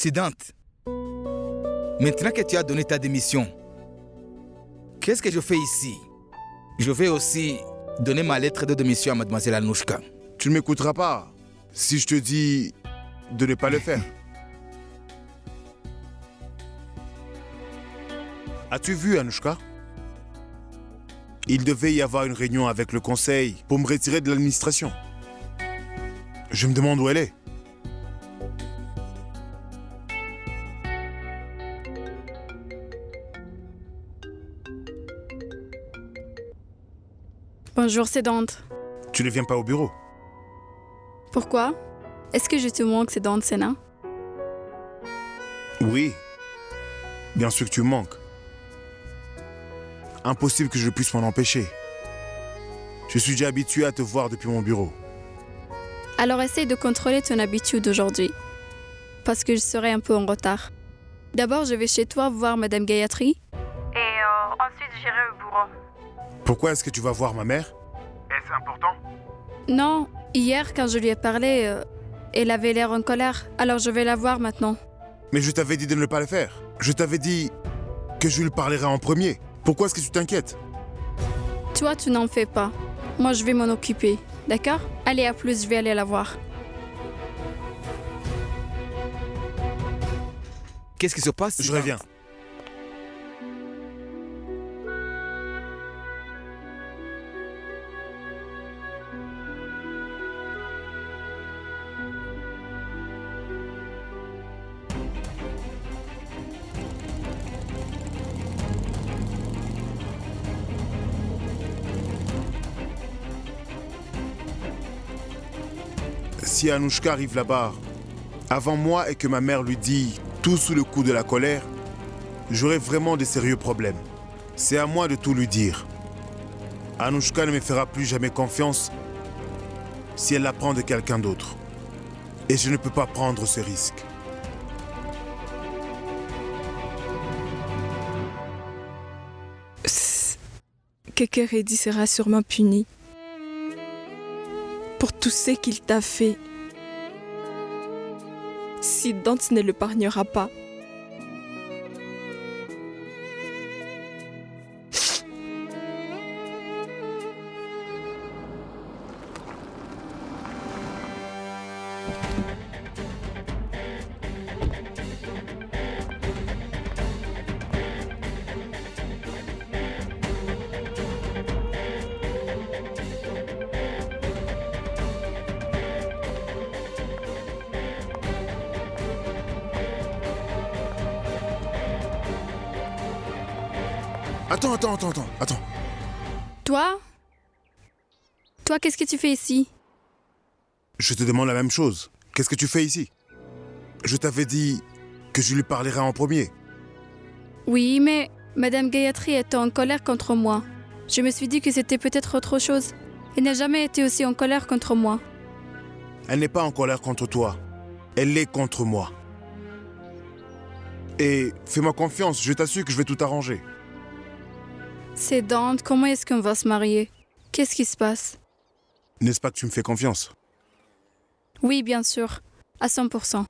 Sédante, maintenant que tu as donné ta démission, qu'est-ce que je fais ici? Je vais aussi donner ma lettre de démission à mademoiselle Anouchka. Tu ne m'écouteras pas si je te dis de ne pas le faire. As-tu vu Anouchka? Il devait y avoir une réunion avec le conseil pour me retirer de l'administration. Je me demande où elle est. Bonjour, Sédante. Tu ne viens pas au bureau? Pourquoi? Est-ce que je te manque, Sédante Sénat? Oui. Bien sûr que tu me manques. Impossible que je puisse m'en empêcher. Je suis déjà habitué à te voir depuis mon bureau. Alors essaye de contrôler ton habitude d'aujourd'hui, parce que je serai un peu en retard. D'abord, je vais chez toi voir Madame Gayatri. Et ensuite, j'irai au bureau. Pourquoi est-ce que tu vas voir ma mère? Est-ce important? Non, hier, quand je lui ai parlé, elle avait l'air en colère, alors je vais la voir maintenant. Mais je t'avais dit de ne pas le faire. Je t'avais dit que je lui parlerai en premier. Pourquoi est-ce que tu t'inquiètes? Toi, tu n'en fais pas. Moi, je vais m'en occuper, d'accord? Allez, à plus, je vais aller la voir. Qu'est-ce qui se passe? Je reviens. Si Anouchka arrive là-bas avant moi et que ma mère lui dit tout sous le coup de la colère, j'aurai vraiment de sérieux problèmes. C'est à moi de tout lui dire. Anouchka ne me fera plus jamais confiance si elle l'apprend de quelqu'un d'autre. Et je ne peux pas prendre ce risque. Kekeredi sera sûrement puni pour tout ce qu'il t'a fait. Si Dante ne l'épargnera pas. Attends. Toi, qu'est-ce que tu fais ici? Je te demande la même chose. Qu'est-ce que tu fais ici? Je t'avais dit que je lui parlerai en premier. Oui, mais Madame Gayatri est en colère contre moi. Je me suis dit que c'était peut-être autre chose. Elle n'a jamais été aussi en colère contre moi. Elle n'est pas en colère contre toi. Elle est contre moi. Et fais-moi confiance, je t'assure que je vais tout arranger. Sédante, comment est-ce qu'on va se marier? Qu'est-ce qui se passe? N'est-ce pas que tu me fais confiance? Oui, bien sûr. À 100%.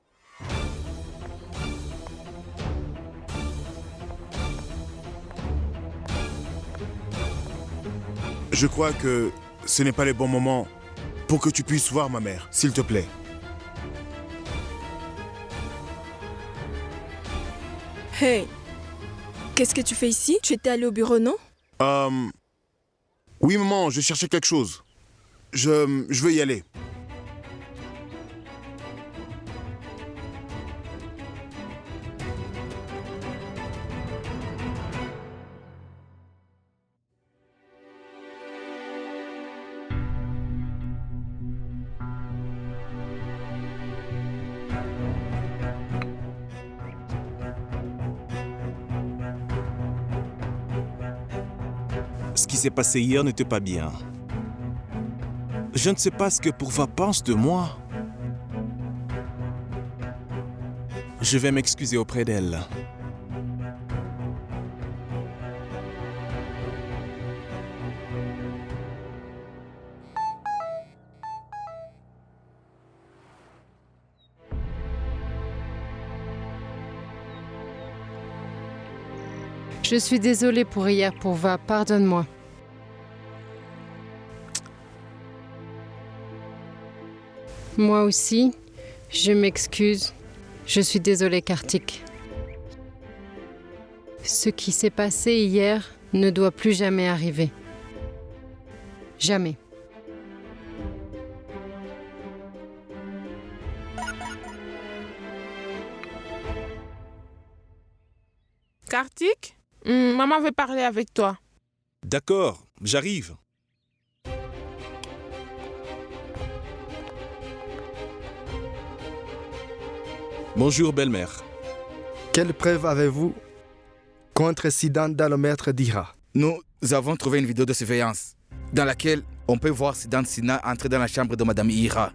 Je crois que ce n'est pas le bon moment pour que tu puisses voir ma mère, s'il te plaît. Hey, qu'est-ce que tu fais ici? Tu étais allé au bureau, non? Oui, maman, je cherchais quelque chose. Je veux y aller. Ce qui s'est passé hier n'était pas bien. Je ne sais pas ce que Pourva pense de moi. Je vais m'excuser auprès d'elle. Je suis désolée pour hier, Purva. Pardonne-moi. Moi aussi, je m'excuse. Je suis désolée, Kartik. Ce qui s'est passé hier ne doit plus jamais arriver. Jamais. Kartik, maman veut parler avec toi. D'accord, j'arrive. Bonjour, belle-mère. Quelle preuve avez-vous contre Siddhant dans le maître d'Ira? Nous avons trouvé une vidéo de surveillance dans laquelle on peut voir Siddhant Sinha entrer dans la chambre de Madame Ira.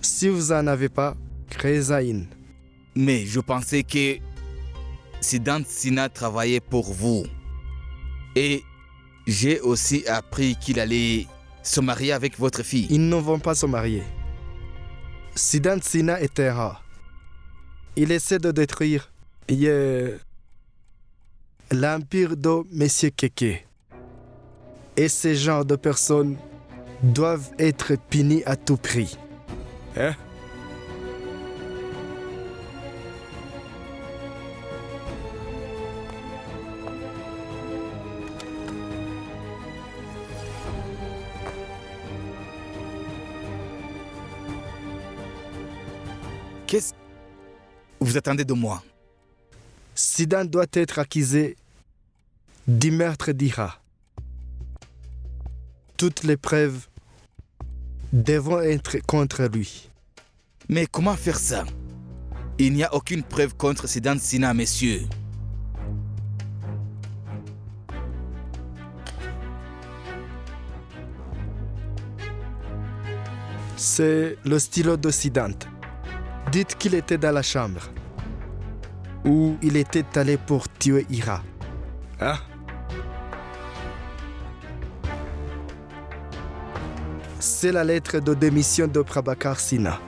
Si vous n'en avez pas, créez-en une. Mais je pensais que Siddhant Sinha travaillait pour vous. Et j'ai aussi appris qu'il allait se marier avec votre fille. Ils ne vont pas se marier. Siddhant Sinha est un rat. Il essaie de détruire l'empire de Monsieur Keke. Et ces genres de personnes doivent être punis à tout prix. Hein? Qu'est-ce que vous attendez de moi? Siddhant doit être accusé du meurtre d'Ira. Toutes les preuves devront être contre lui. Mais comment faire ça? Il n'y a aucune preuve contre Siddhant Sinha, messieurs. C'est le stylo de Siddhant. Dites qu'il était dans la chambre où il était allé pour tuer Ira. Hein? C'est la lettre de démission de Prabhakar Sinha.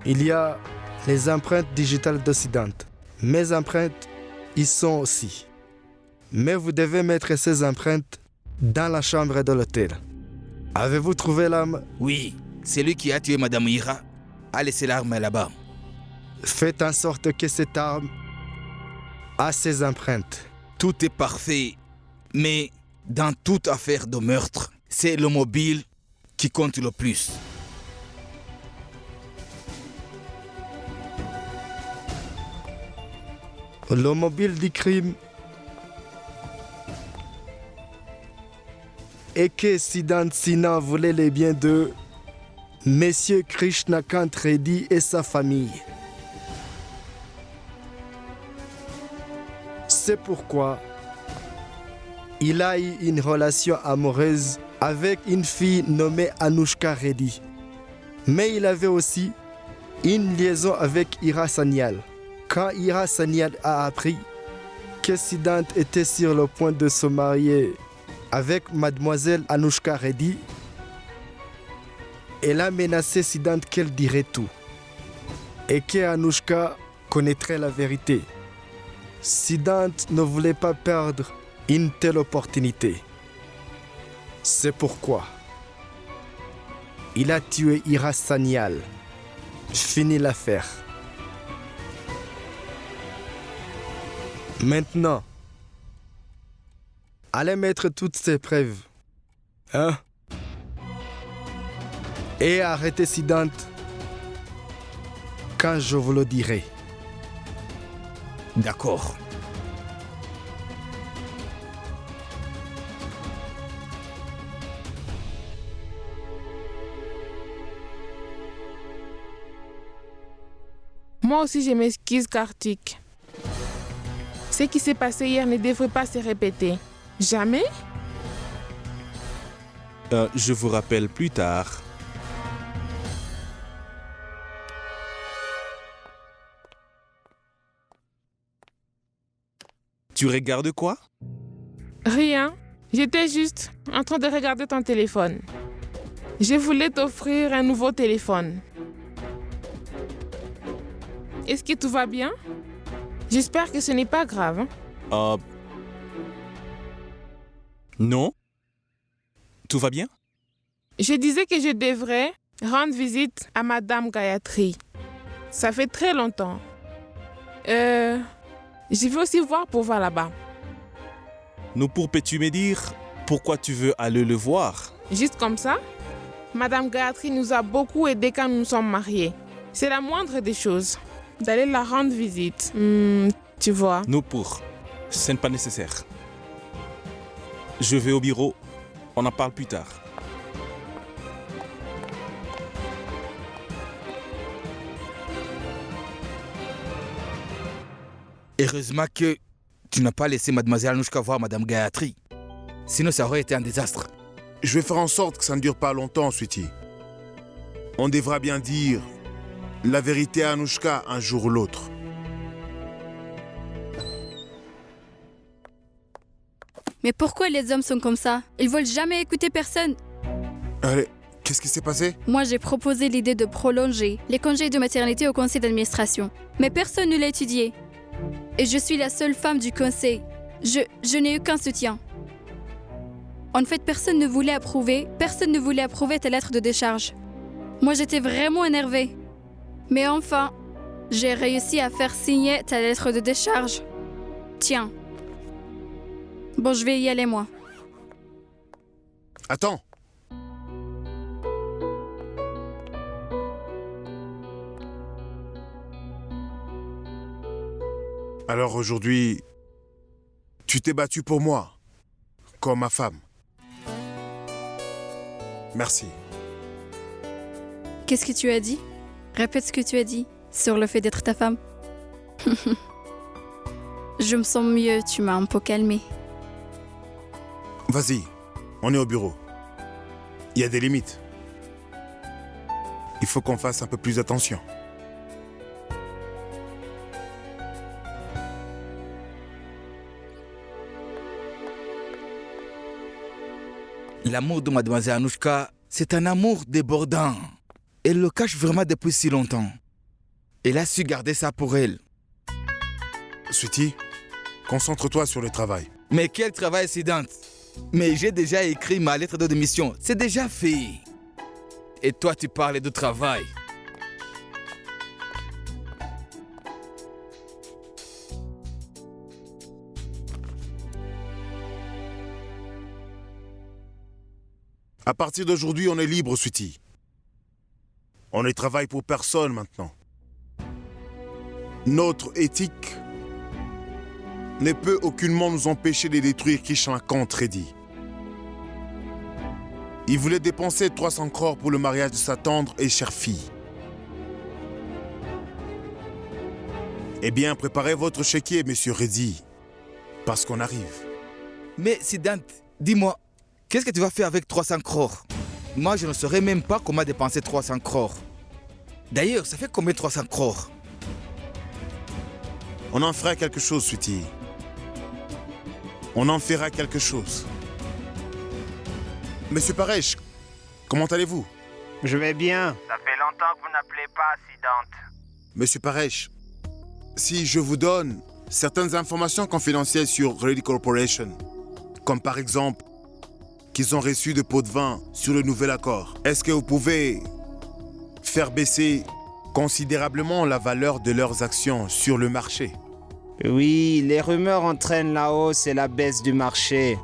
Il y a les empreintes digitales de Siddhant. Mes empreintes y sont aussi. Mais vous devez mettre ces empreintes dans la chambre de l'hôtel. Avez-vous trouvé l'arme? Oui, celui qui a tué Madame Ira a laissé l'arme là-bas. Faites en sorte que cette arme a ses empreintes. Tout est parfait, mais dans toute affaire de meurtre, c'est le mobile qui compte le plus. Le mobile du crime est que Siddhant Sinha voulait les biens de Monsieur Krishnakant Reddy et sa famille. C'est pourquoi il a eu une relation amoureuse avec une fille nommée Anushka Reddy. Mais il avait aussi une liaison avec Ira Sanyal. Quand Ira Sanyal a appris que Siddhant était sur le point de se marier avec mademoiselle Anushka Reddy, elle a menacé Siddhant qu'elle dirait tout et que Anushka connaîtrait la vérité. Siddhant ne voulait pas perdre une telle opportunité. C'est pourquoi il a tué Ira Sanyal. Fini l'affaire. Maintenant, allez mettre toutes ces preuves. Hein? Et arrêtez Siddhant quand je vous le dirai. D'accord. Moi aussi, je m'excuse, Kartik. Ce qui s'est passé hier ne devrait pas se répéter. Jamais? Je vous rappelle plus tard. Tu regardes quoi? Rien. J'étais juste en train de regarder ton téléphone. Je voulais t'offrir un nouveau téléphone. Est-ce que tout va bien? J'espère que ce n'est pas grave. Hein? Non? Tout va bien? Je disais que je devrais rendre visite à Madame Gayatri. Ça fait très longtemps. Je vais aussi voir pour voir là-bas. Nous peux-tu me dire pourquoi tu veux aller le voir? Juste comme ça, Madame Gayatri nous a beaucoup aidés quand nous nous sommes mariés. C'est la moindre des choses, d'aller la rendre visite. Tu vois. Ce n'est pas nécessaire. Je vais au bureau. On en parle plus tard. Heureusement que tu n'as pas laissé mademoiselle Anouchka voir madame Gayatri. Sinon, ça aurait été un désastre. Je vais faire en sorte que ça ne dure pas longtemps, Sweetie. On devra bien dire la vérité à Anouchka un jour ou l'autre. Mais pourquoi les hommes sont comme ça? Ils veulent jamais écouter personne. Allez, qu'est-ce qui s'est passé? Moi, j'ai proposé l'idée de prolonger les congés de maternité au conseil d'administration. Mais personne ne l'a étudié. Et je suis la seule femme du conseil. Je n'ai eu qu'un soutien. En fait, personne ne voulait approuver ta lettre de décharge. Moi, j'étais vraiment énervée. Mais enfin, j'ai réussi à faire signer ta lettre de décharge. Tiens. Bon, je vais y aller, moi. Attends. Alors aujourd'hui, tu t'es battue pour moi, comme ma femme. Merci. Qu'est-ce que tu as dit? Répète ce que tu as dit sur le fait d'être ta femme. Je me sens mieux, tu m'as un peu calmée. Vas-y, on est au bureau. Il y a des limites. Il faut qu'on fasse un peu plus attention. L'amour de mademoiselle Anouchka, c'est un amour débordant. Elle le cache vraiment depuis si longtemps. Elle a su garder ça pour elle. Sweetie, concentre-toi sur le travail. Mais quel travail, Sidante! Mais j'ai déjà écrit ma lettre de démission. C'est déjà fait. Et toi, tu parles de travail. À partir d'aujourd'hui, on est libre, Sweetie. On ne travaille pour personne maintenant. Notre éthique ne peut aucunement nous empêcher de détruire Kishan Kant Reddy. Il voulait dépenser 300 crores pour le mariage de sa tendre et chère fille. Eh bien, préparez votre chéquier, monsieur Reddy, parce qu'on arrive. Mais Sidante, dis-moi, qu'est-ce que tu vas faire avec 300 crores? Moi, je ne saurais même pas comment dépenser 300 crores. D'ailleurs, ça fait combien 300 crores? On en fera quelque chose, Sweetie. On en fera quelque chose. Monsieur Paresh, comment allez-vous? Je vais bien. Ça fait longtemps que vous n'appelez pas, Sidante. Monsieur Paresh, si je vous donne certaines informations confidentielles sur Reddy Corporation, comme par exemple qu'ils ont reçu de pots de vin sur le nouvel accord, est-ce que vous pouvez faire baisser considérablement la valeur de leurs actions sur le marché? Oui, les rumeurs entraînent la hausse et la baisse du marché.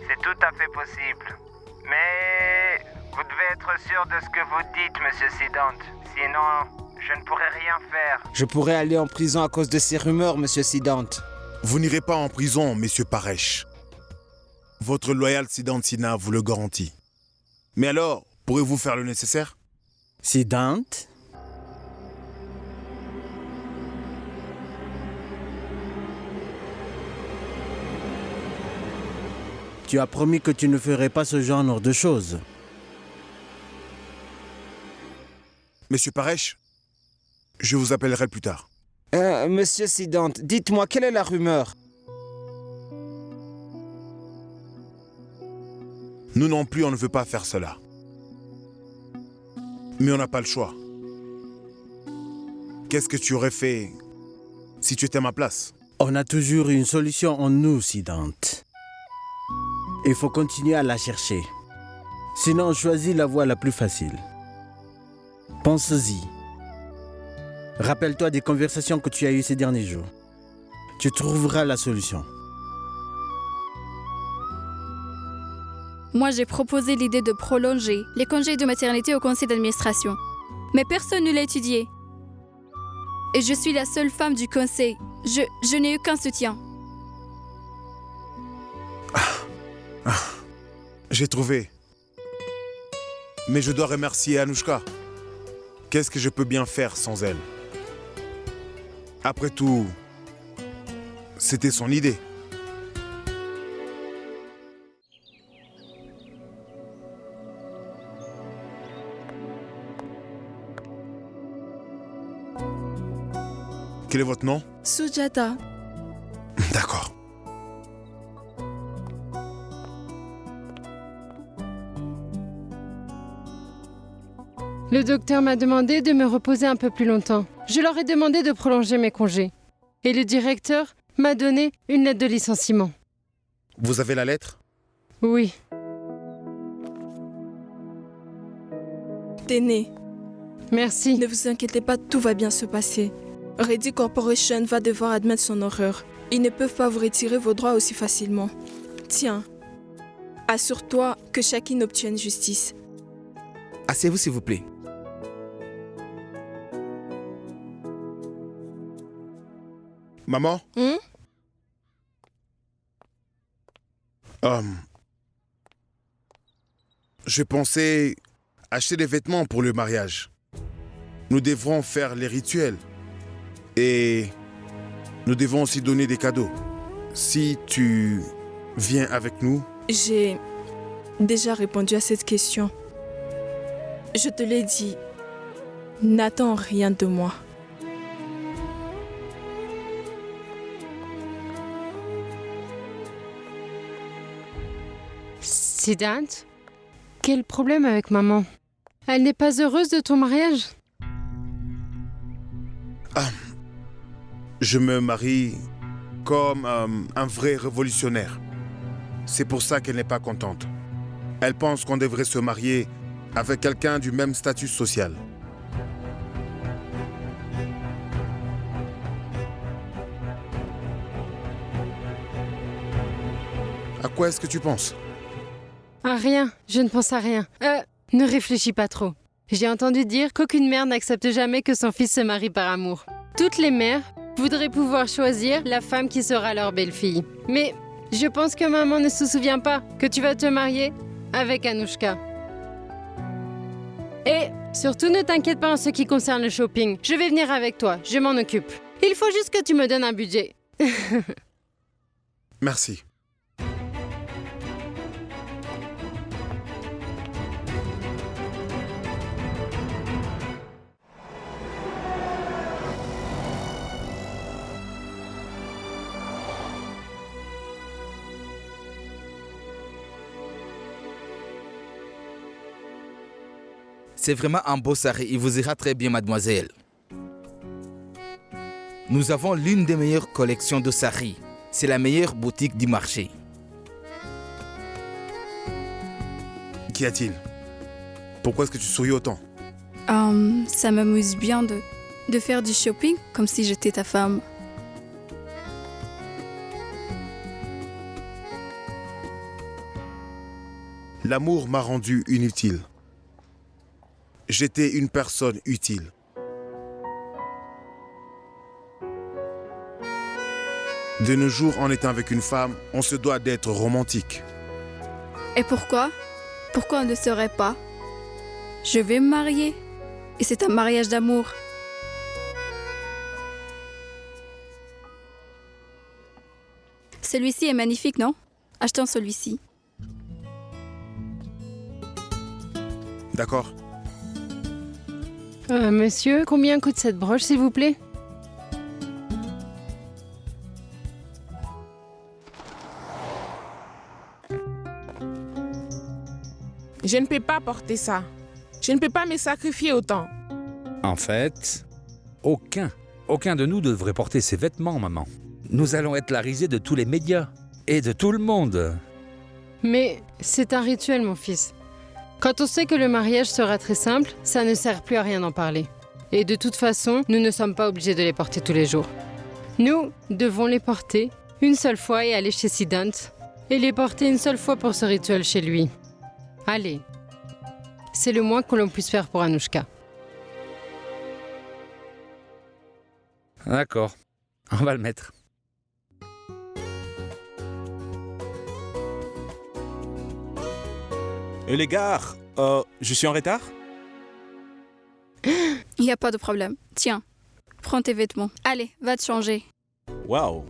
C'est tout à fait possible. Mais vous devez être sûr de ce que vous dites, monsieur Sidante. Sinon, je ne pourrai rien faire. Je pourrais aller en prison à cause de ces rumeurs, monsieur Sidante. Vous n'irez pas en prison, monsieur Paresh. Votre loyal Sidante Sina vous le garantit. Mais alors, pourrez-vous faire le nécessaire? Sidante? Tu as promis que tu ne ferais pas ce genre de choses. Monsieur Paresh, je vous appellerai plus tard. Monsieur Sidante, dites-moi, quelle est la rumeur? Nous non plus, on ne veut pas faire cela. Mais on n'a pas le choix. Qu'est-ce que tu aurais fait si tu étais à ma place. On a toujours une solution en nous, Siddhant. Il faut continuer à la chercher. Sinon, on choisit la voie la plus facile. Pense-y. Rappelle-toi des conversations que tu as eues ces derniers jours. Tu trouveras la solution. Moi, j'ai proposé l'idée de prolonger les congés de maternité au conseil d'administration. Mais personne ne l'a étudié. Et je suis la seule femme du conseil. Je n'ai eu qu'un soutien. J'ai trouvé. Mais je dois remercier Anushka. Qu'est-ce que je peux bien faire sans elle? Après tout, c'était son idée. Quel est votre nom? Sujata. D'accord. Le docteur m'a demandé de me reposer un peu plus longtemps. Je leur ai demandé de prolonger mes congés. Et le directeur m'a donné une lettre de licenciement. Vous avez la lettre? Oui. Tenez, Merci. ne vous inquiétez pas, tout va bien se passer. Reddy Corporation va devoir admettre son horreur. Ils ne peuvent pas vous retirer vos droits aussi facilement. Tiens, assure-toi que chacun obtienne justice. Asseyez-vous s'il vous plaît. Maman? Je pensais acheter des vêtements pour le mariage. Nous devrons faire les rituels. Et nous devons aussi donner des cadeaux. Si tu viens avec nous... J'ai déjà répondu à cette question. Je te l'ai dit, n'attends rien de moi. Siddhant, quel problème avec maman? Elle n'est pas heureuse de ton mariage? Je me marie comme un vrai révolutionnaire. C'est pour ça qu'elle n'est pas contente. Elle pense qu'on devrait se marier avec quelqu'un du même statut social. À quoi est-ce que tu penses? À rien, je ne pense à rien. Ne réfléchis pas trop. J'ai entendu dire qu'aucune mère n'accepte jamais que son fils se marie par amour. Toutes les mères voudraient pouvoir choisir la femme qui sera leur belle-fille. Mais je pense que maman ne se souvient pas que tu vas te marier avec Anushka. Et surtout, ne t'inquiète pas en ce qui concerne le shopping. Je vais venir avec toi, je m'en occupe. Il faut juste que tu me donnes un budget. Merci. C'est vraiment un beau sari. Il vous ira très bien, mademoiselle. Nous avons l'une des meilleures collections de sari. C'est la meilleure boutique du marché. Qu'y a-t-il? Pourquoi est-ce que tu souris autant? Ça m'amuse bien de faire du shopping comme si j'étais ta femme. L'amour m'a rendu inutile. J'étais une personne utile. De nos jours, en étant avec une femme, on se doit d'être romantique. Et pourquoi? Pourquoi on ne serait pas? Je vais me marier. Et c'est un mariage d'amour. Celui-ci est magnifique, non? Achetons celui-ci. D'accord. Monsieur, combien coûte cette broche, s'il vous plaît? Je ne peux pas porter ça. Je ne peux pas me sacrifier autant. En fait, aucun aucun de nous ne devrait porter ces vêtements, maman. Nous allons être la risée de tous les médias et de tout le monde. Mais c'est un rituel, mon fils. Quand on sait que le mariage sera très simple, ça ne sert plus à rien d'en parler. Et de toute façon, nous ne sommes pas obligés de les porter tous les jours. Nous devons les porter une seule fois et aller chez Siddhant, et les porter une seule fois pour ce rituel chez lui. Allez, c'est le moins que l'on puisse faire pour Anushka. D'accord, on va le mettre. Les gars, je suis en retard? Il n'y a pas de problème. Tiens, prends tes vêtements. Allez, va te changer. Waouh!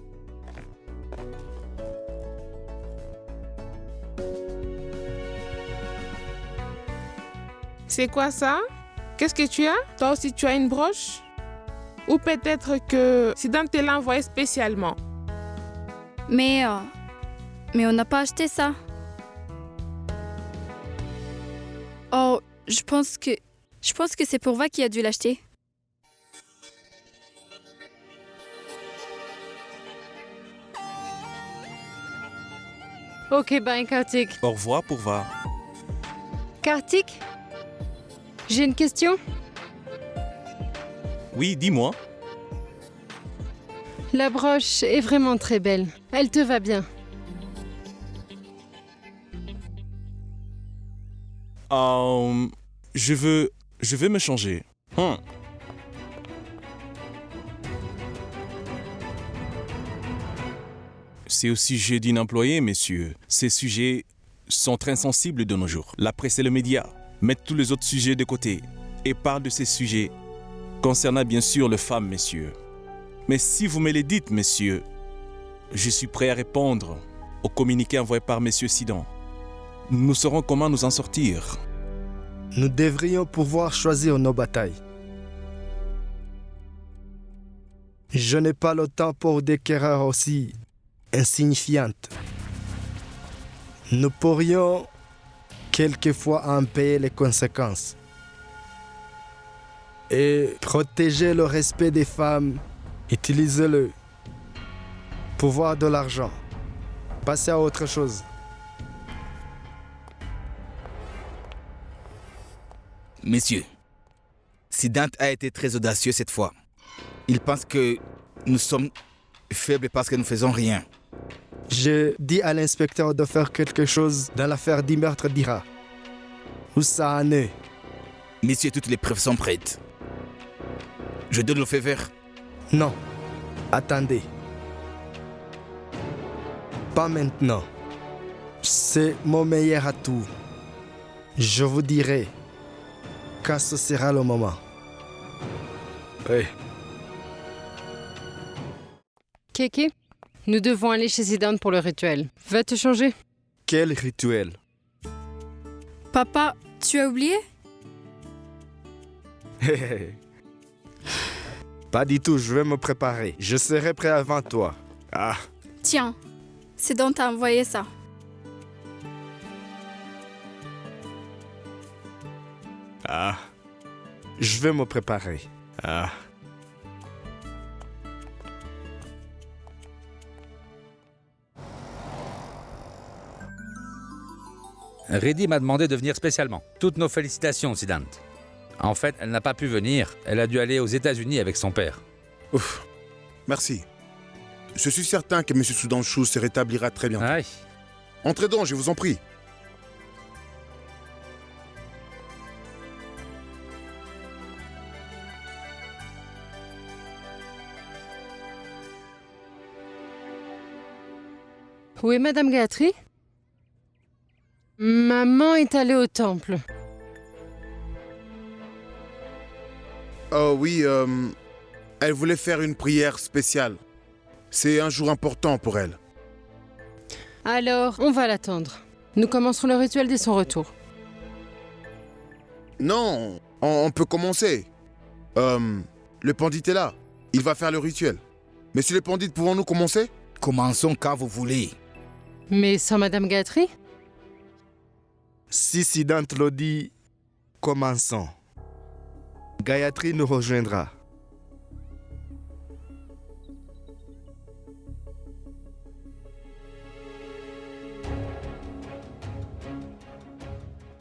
C'est quoi ça? Qu'est-ce que tu as? Toi aussi, tu as une broche? Ou peut-être que Siddhant te l'a envoyé spécialement. Mais on n'a pas acheté ça. Oh, je pense que c'est Purva qui a dû l'acheter. Ok, bye Kartik. Au revoir, Purva. Kartik, j'ai une question. Oui, dis-moi. La broche est vraiment très belle. Elle te va bien. Je veux me changer. C'est au sujet d'une employée, messieurs. Ces sujets sont très sensibles de nos jours. La presse et les médias mettent tous les autres sujets de côté et parlent de ces sujets concernant bien sûr les femmes, messieurs. Mais si vous me les dites, messieurs, je suis prêt à répondre au communiqué envoyé par messieurs Siddhant. Nous saurons comment nous en sortir. Nous devrions pouvoir choisir nos batailles. Je n'ai pas le temps pour des querelles aussi insignifiantes. Nous pourrions quelquefois en payer les conséquences. Et protéger le respect des femmes, utilisez-le. Pouvoir de l'argent. Passez à autre chose. Messieurs, Siddhant a été très audacieux cette fois. Il pense que nous sommes faibles parce que nous ne faisons rien. J'ai dit à l'inspecteur de faire quelque chose dans l'affaire du meurtre d'Ira. Où ça en est? Messieurs, toutes les preuves sont prêtes. Je donne le feu vert. Non. Attendez. Pas maintenant. C'est mon meilleur atout. Je vous dirai quand ce sera le moment. Oui. Keke, nous devons aller chez Siddhant pour le rituel. Va te changer. Quel rituel? Papa, tu as oublié? Pas du tout, je vais me préparer. Je serai prêt avant toi. Ah. Tiens, Siddhant t'a envoyé ça. Ah. Je vais me préparer. Ah. Reddy m'a demandé de venir spécialement. Toutes nos félicitations, Siddhant. En fait, elle n'a pas pu venir. Elle a dû aller aux États-Unis avec son père. Ouf. Merci. Je suis certain que M. Sudanshu se rétablira très bientôt. Aïe. Entrez donc, je vous en prie. Où est Madame Gayatri? Maman est allée au temple. Oh oui, elle voulait faire une prière spéciale. C'est un jour important pour elle. Alors, on va l'attendre. Nous commencerons le rituel dès son retour. Non, on peut commencer. Le pandit est là. Il va faire le rituel. Monsieur le pandit, pouvons-nous commencer? Commençons quand vous voulez. Mais sans Madame Gayatri? Si Siddhant le dit, commençons. Gayatri nous rejoindra.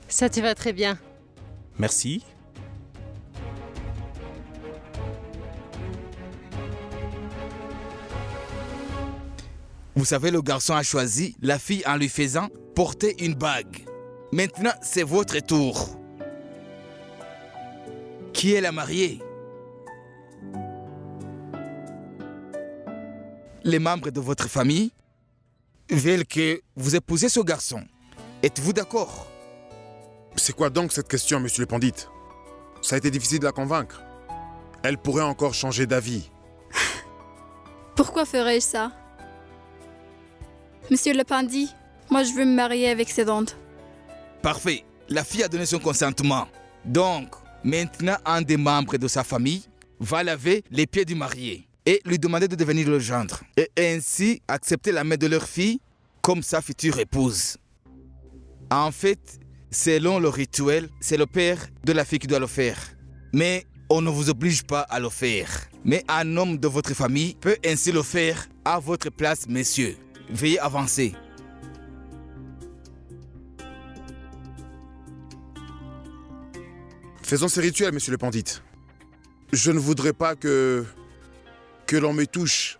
Ça te va très bien. Merci. Vous savez, le garçon a choisi la fille en lui faisant porter une bague. Maintenant, c'est votre tour. Qui est la mariée? Les membres de votre famille veulent que vous épousez ce garçon. Êtes-vous d'accord? C'est quoi donc cette question, monsieur le pandit? Ça a été difficile de la convaincre. Elle pourrait encore changer d'avis. Pourquoi ferais-je ça? Monsieur le pandit, moi je veux me marier avec Siddhant. Parfait. La fille a donné son consentement. Donc, maintenant, un des membres de sa famille va laver les pieds du marié et lui demander de devenir le gendre. Et ainsi, accepter la main de leur fille comme sa future épouse. En fait, selon le rituel, c'est le père de la fille qui doit le faire. Mais on ne vous oblige pas à le faire. Mais un homme de votre famille peut ainsi le faire à votre place, messieurs. Veuillez avancer. Faisons ce rituel, monsieur le pandit. Je ne voudrais pas que l'on me touche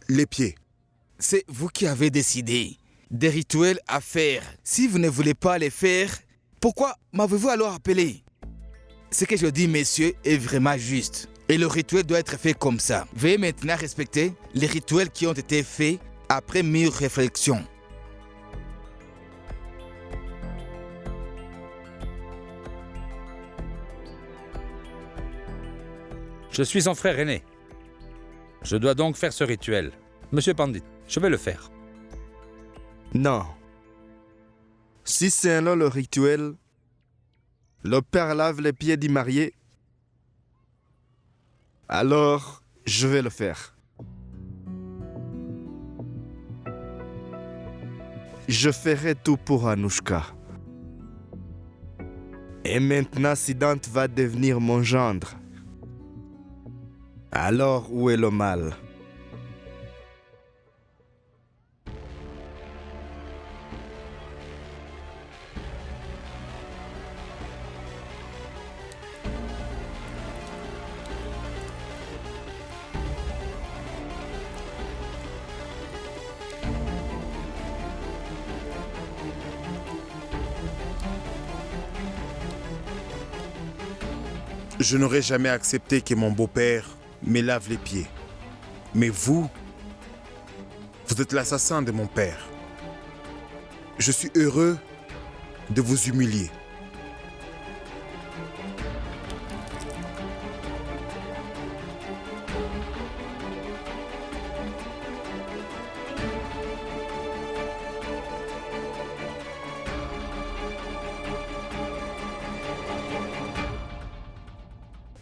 les pieds. C'est vous qui avez décidé des rituels à faire. Si vous ne voulez pas les faire, pourquoi m'avez-vous alors appelé? Ce que je dis, messieurs, est vraiment juste. Et le rituel doit être fait comme ça. Veuillez maintenant respecter les rituels qui ont été faits après mûre réflexion. Je suis son frère aîné. Je dois donc faire ce rituel. Monsieur Pandit, je vais le faire. Non. Si c'est là le rituel, le père lave les pieds du marié, alors je vais le faire. Je ferai tout pour Anushka. Et maintenant, Siddhant va devenir mon gendre. Alors, où est le mal? Je n'aurais jamais accepté que mon beau-père me lave les pieds. Mais vous êtes l'assassin de mon père. Je suis heureux de vous humilier.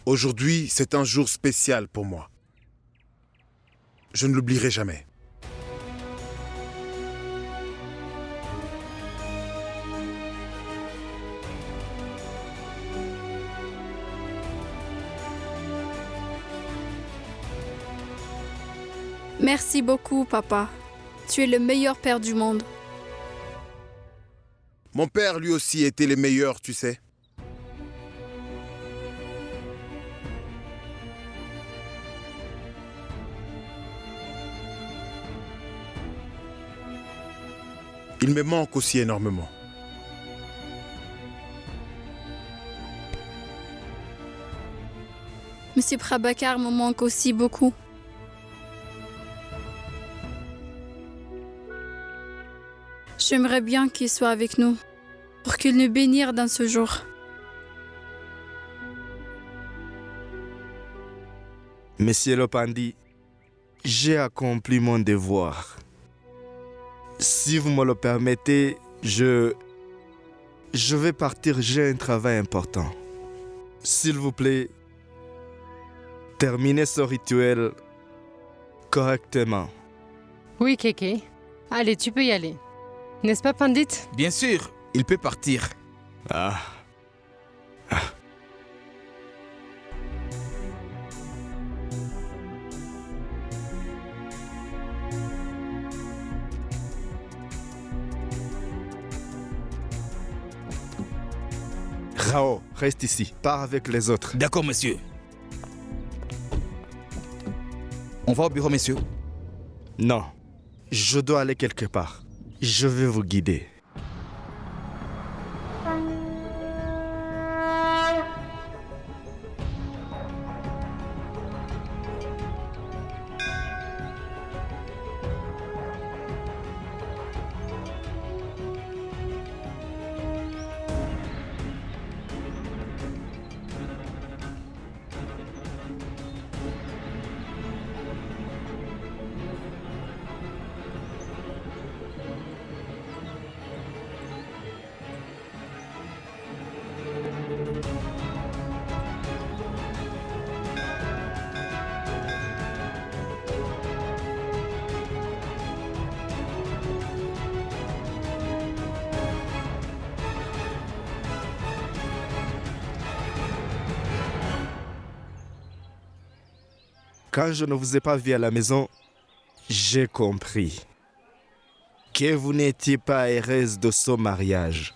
Aujourd'hui, c'est un jour spécial pour moi. Je ne l'oublierai jamais. Merci beaucoup, papa. Tu es le meilleur père du monde. Mon père, lui aussi, était le meilleur, tu sais. Il me manque aussi énormément. Monsieur Prabhakar me manque aussi beaucoup. J'aimerais bien qu'il soit avec nous, pour qu'il nous bénisse dans ce jour. Monsieur le pandit, j'ai accompli mon devoir. Si vous me le permettez, je vais partir, j'ai un travail important. S'il vous plaît, terminez ce rituel correctement. Oui, Kéké. Allez, tu peux y aller. N'est-ce pas, Pandit? Bien sûr, il peut partir. Ah. Rao, reste ici. Pars avec les autres. D'accord, monsieur. On va au bureau, messieurs. Non. Je dois aller quelque part. Je vais vous guider. Quand je ne vous ai pas vu à la maison, j'ai compris que vous n'étiez pas heureuse de ce mariage.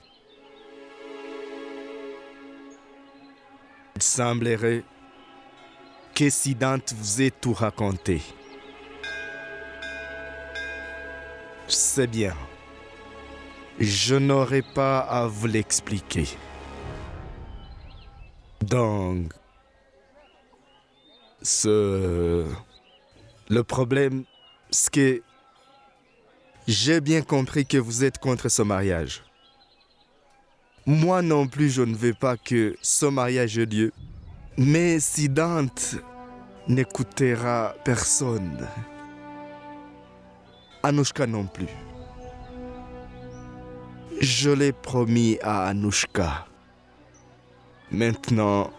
Il semblerait que Siddhant vous ait tout raconté. C'est bien. Je n'aurai pas à vous l'expliquer. Donc, le problème, c'est que j'ai bien compris que vous êtes contre ce mariage. Moi non plus, je ne veux pas que ce mariage ait lieu. Mais Siddhant n'écoutera personne. Anushka non plus. Je l'ai promis à Anushka. Maintenant,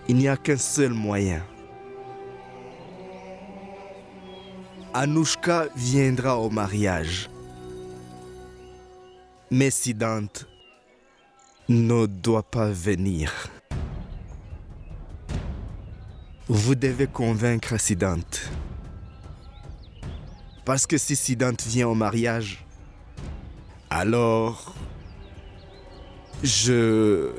il n'y a qu'un seul moyen. Anushka viendra au mariage. Mais Siddhant ne doit pas venir. Vous devez convaincre Siddhant. Parce que si Siddhant vient au mariage, alors je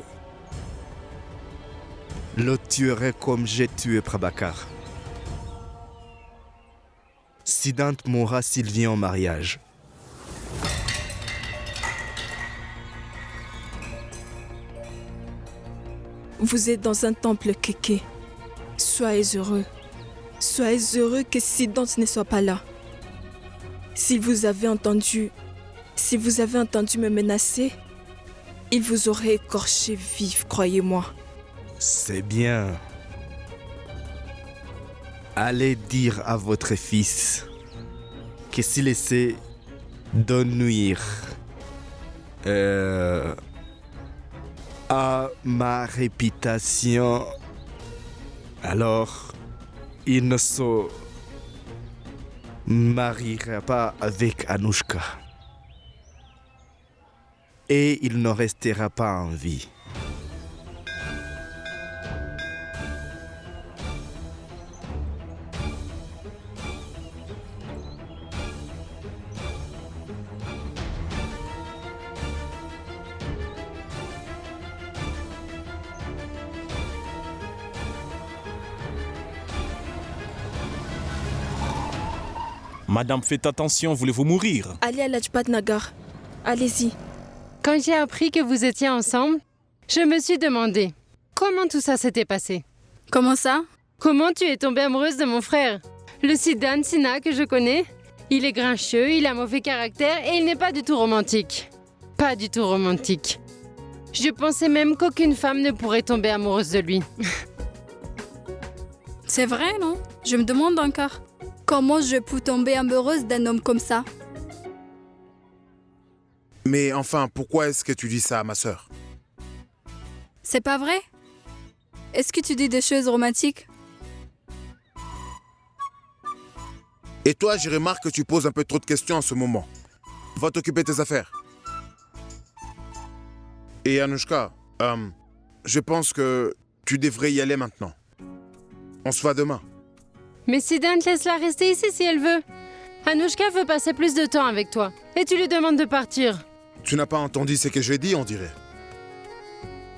le tuerai comme j'ai tué Prabhakar. Siddhant mourra s'il vient au mariage. Vous êtes dans un temple Keke. Soyez heureux. Soyez heureux que Siddhant ne soit pas là. Si vous avez entendu me menacer, il vous aurait écorché vif, croyez-moi. C'est bien. Allez dire à votre fils que s'il essaie de nuire à ma réputation, alors il ne se mariera pas avec Anushka. Et il ne restera pas en vie. Madame, faites attention, voulez-vous mourir? Allez à Lajpat Nagar. Allez-y. Quand j'ai appris que vous étiez ensemble, je me suis demandé comment tout ça s'était passé. Comment ça? Comment tu es tombée amoureuse de mon frère? Le Siddhant Sinha que je connais, il est grincheux, il a mauvais caractère et il n'est pas du tout romantique. Pas du tout romantique. Je pensais même qu'aucune femme ne pourrait tomber amoureuse de lui. C'est vrai, non? Je me demande encore. Comment je peux tomber amoureuse d'un homme comme ça? Mais enfin, pourquoi est-ce que tu dis ça à ma sœur? C'est pas vrai? Est-ce que tu dis des choses romantiques? Et toi, je remarque que tu poses un peu trop de questions en ce moment. Va t'occuper de tes affaires. Et Anushka, je pense que tu devrais y aller maintenant. On se voit demain. Mais Siddhant, laisse-la rester ici si elle veut. Anushka veut passer plus de temps avec toi. Et tu lui demandes de partir. Tu n'as pas entendu ce que j'ai dit, on dirait.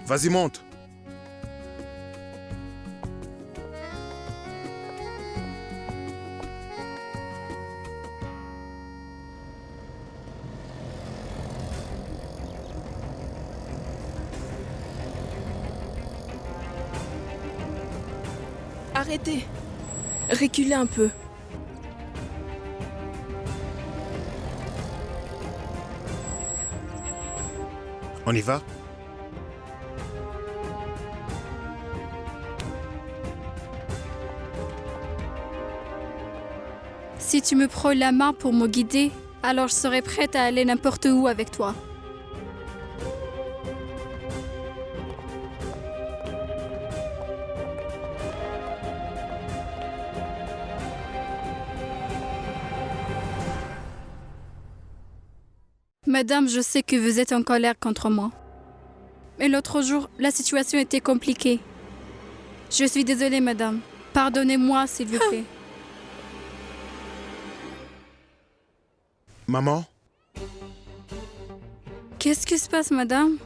Vas-y, monte. Arrêtez. Reculez un peu. On y va? Si tu me prends la main pour me guider, alors je serai prête à aller n'importe où avec toi. Madame, je sais que vous êtes en colère contre moi. Mais l'autre jour, la situation était compliquée. Je suis désolée, madame. Pardonnez-moi, s'il vous plaît. Maman? Qu'est-ce qui se passe, madame?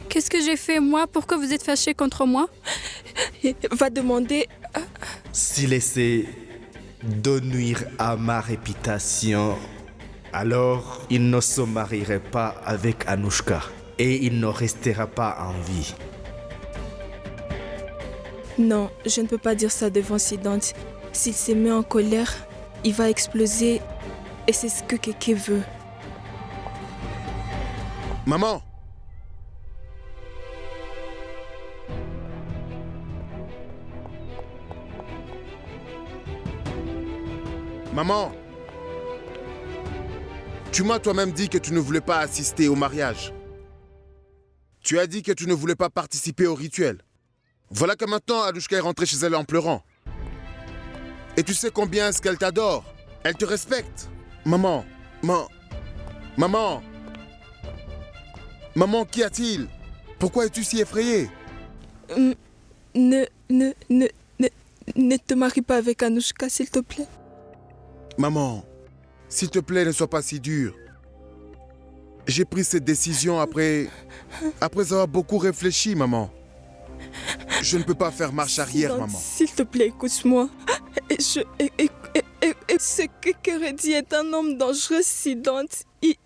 Qu'est-ce que j'ai fait, moi? Pourquoi vous êtes fâchée contre moi? Va demander... S'il essaie de nuire à ma réputation, alors il ne se marierait pas avec Anushka et il ne restera pas en vie. Non, je ne peux pas dire ça devant Siddhant. S'il se met en colère, il va exploser et c'est ce que Keke veut. Maman! Maman! Tu m'as toi-même dit que tu ne voulais pas assister au mariage. Tu as dit que tu ne voulais pas participer au rituel. Voilà que maintenant Anushka est rentrée chez elle en pleurant. Et tu sais combien est-ce qu'elle t'adore. Elle te respecte. Maman, maman, maman, qu'y a-t-il? Pourquoi es-tu si effrayée? Ne te marie pas avec Anushka, s'il te plaît. Maman, s'il te plaît, ne sois pas si dur. J'ai pris cette décision après avoir beaucoup réfléchi, maman. Je ne peux pas faire marche arrière, Siddhant, maman. s'il te plaît, écoute-moi. Ce que Keredi est un homme dangereux, Siddhant. Il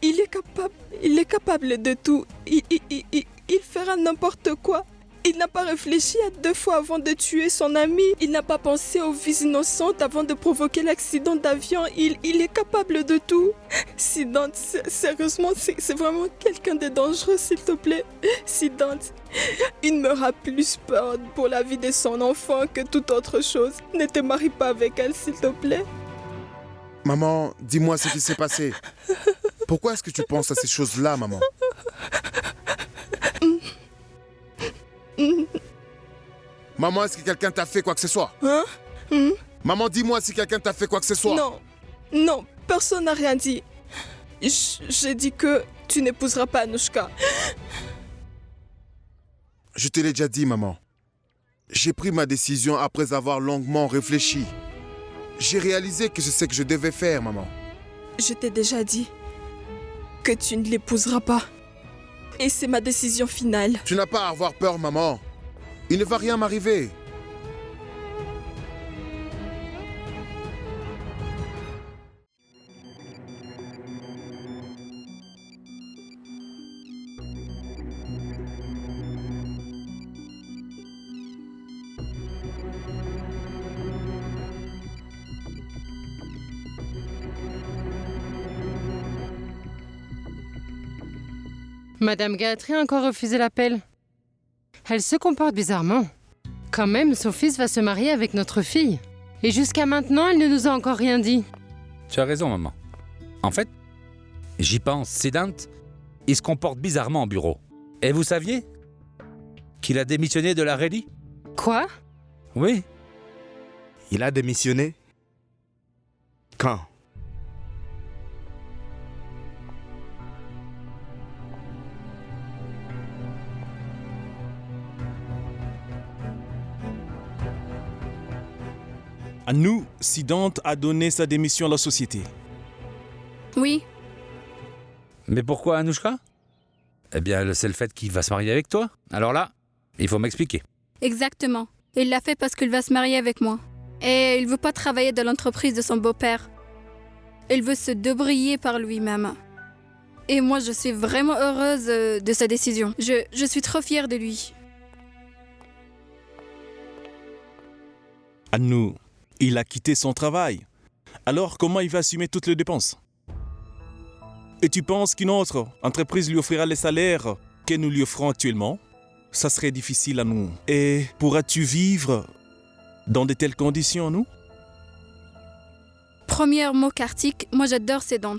est capable de tout. Il fera n'importe quoi. Il n'a pas réfléchi à 2 fois avant de tuer son ami. Il n'a pas pensé aux vies innocentes avant de provoquer l'accident d'avion. Il est capable de tout. Siddhant, sérieusement, c'est vraiment quelqu'un de dangereux, s'il te plaît. Siddhant, il m'aura plus peur pour la vie de son enfant que toute autre chose. Ne te marie pas avec elle, s'il te plaît. Maman, dis-moi ce qui s'est passé. Pourquoi est-ce que tu penses à ces choses-là, maman? Maman, est-ce que quelqu'un t'a fait quoi que ce soit? Hein? Maman, dis-moi si quelqu'un t'a fait quoi que ce soit. Non, personne n'a rien dit. J'ai dit que tu n'épouseras pas Anushka. Je te l'ai déjà dit, maman. J'ai pris ma décision après avoir longuement réfléchi. J'ai réalisé que c'est ce que je devais faire, maman. Je t'ai déjà dit que tu ne l'épouseras pas. Et c'est ma décision finale. Tu n'as pas à avoir peur, maman. Il ne va rien m'arriver. Madame Gayatri a encore refusé l'appel. Elle se comporte bizarrement. Quand même, son fils va se marier avec notre fille. Et jusqu'à maintenant, elle ne nous a encore rien dit. Tu as raison, maman. En fait, j'y pense, Siddhant, il se comporte bizarrement au bureau. Et vous saviez qu'il a démissionné de la Reddy? Quoi? Oui. Il a démissionné? Quand? Anu, Siddhant a donné sa démission à la société. Oui, Mais pourquoi Anushka? Eh bien, c'est le fait qu'il va se marier avec toi. Alors là, il faut m'expliquer. exactement. Il l'a fait parce qu'il va se marier avec moi. Et il veut pas travailler dans l'entreprise de son beau-père. Il veut se débrouiller par lui-même. Et moi, je suis vraiment heureuse de sa décision. Je suis trop fière de lui. Anu, il a quitté son travail. Alors, comment il va assumer toutes les dépenses? Et tu penses qu'une autre entreprise lui offrira les salaires que nous lui offrons actuellement? Ça serait difficile à nous. Et pourras-tu vivre dans de telles conditions, nous? Premier mot Kartik, moi j'adore Siddhant.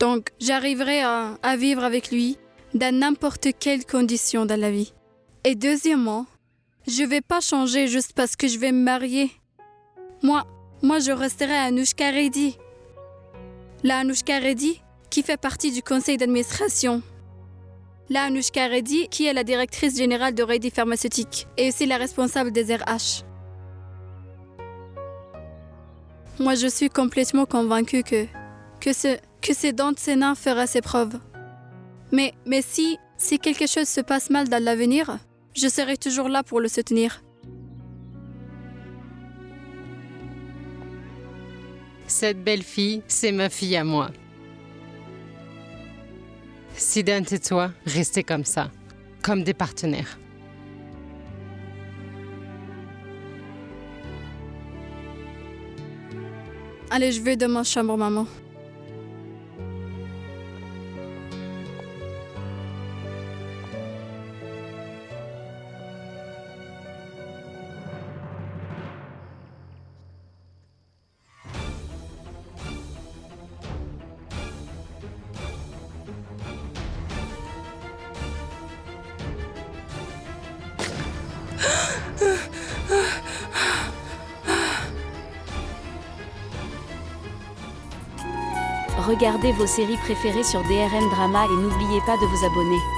Donc, j'arriverai à vivre avec lui dans n'importe quelle condition dans la vie. Et deuxièmement, je vais pas changer juste parce que je vais me marier. Moi, je resterai Anushka Reddy. La Anushka Reddy qui fait partie du conseil d'administration. La Anushka Reddy qui est la directrice générale de Reddy Pharmaceutique et aussi la responsable des RH. Moi, je suis complètement convaincue que Siddhant Sena fera ses preuves. Mais si quelque chose se passe mal dans l'avenir, je serai toujours là pour le soutenir. Cette belle fille, c'est ma fille à moi. Siddhant et toi, restez comme ça, comme des partenaires. Allez, je vais dans ma chambre, maman. Regardez vos séries préférées sur DRM Drama et n'oubliez pas de vous abonner.